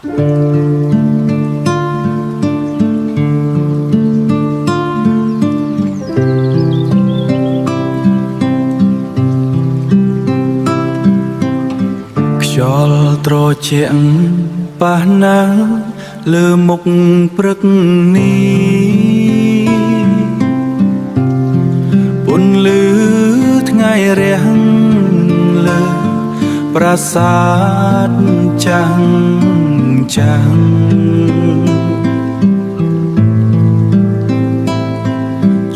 ខ្យល់ត្រជាក់ប៉ះណាលើមុខព្រឹកនេះពន្លឺថ្ងៃរះលើប្រាសាទចាំងចាំង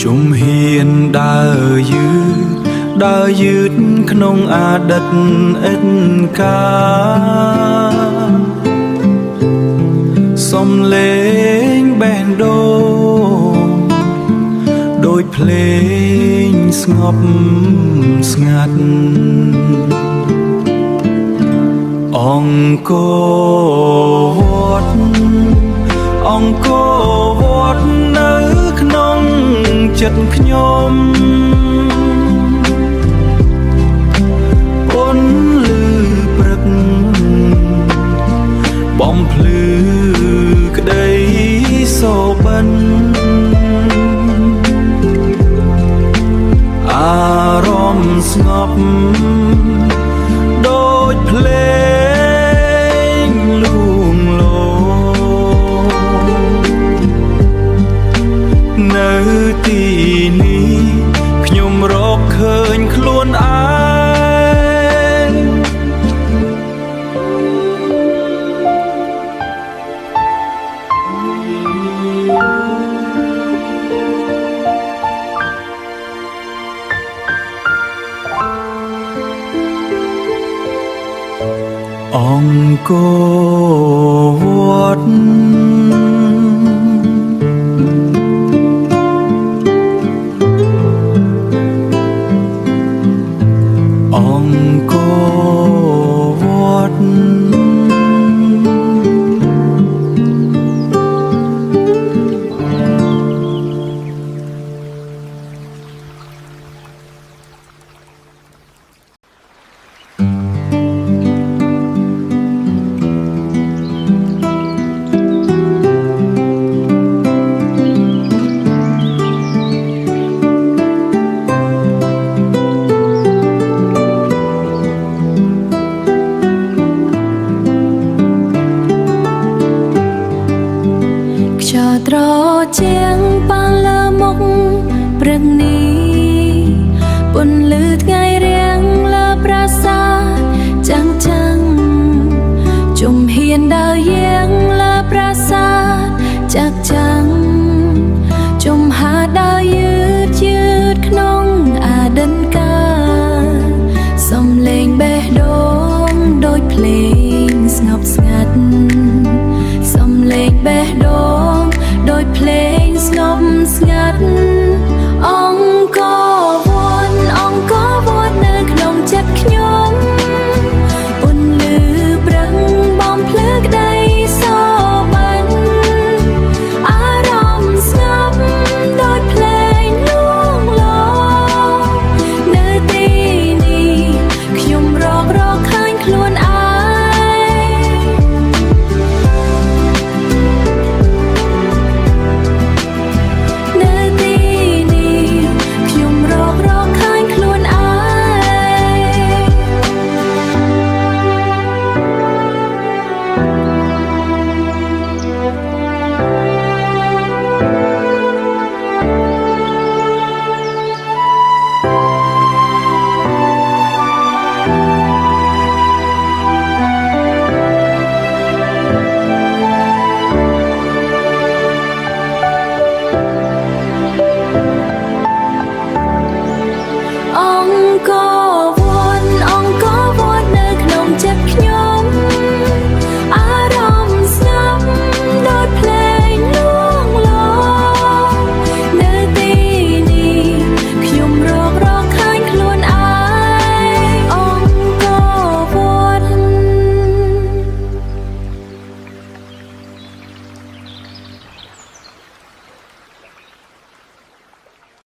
ជុំហ៊ានដើរយឺតក្នុងអតីតអិតកាសំឡេងបេះដូងដូចភ្លេងស្ងប់ស្ងាត់អង្គរវត្តនៅក្នុងចិត្តខ្ញុំពន្លឺព្រឹកបំភ្លឺក្តីសូបិនអារម្មណ៍ស្ងប់ដូចភ្លេងលួងលោនៅទីនេះខ្ញុំរកឃើញខ្លួនឯងអង្គរវត្តអង្គរវត្តត្រជាងប៉ះលើមុខព្រឹកនេះពន្លឺថ្ងៃរៀងលើប្រាសាទចាំងជុំហ៊ានដើរ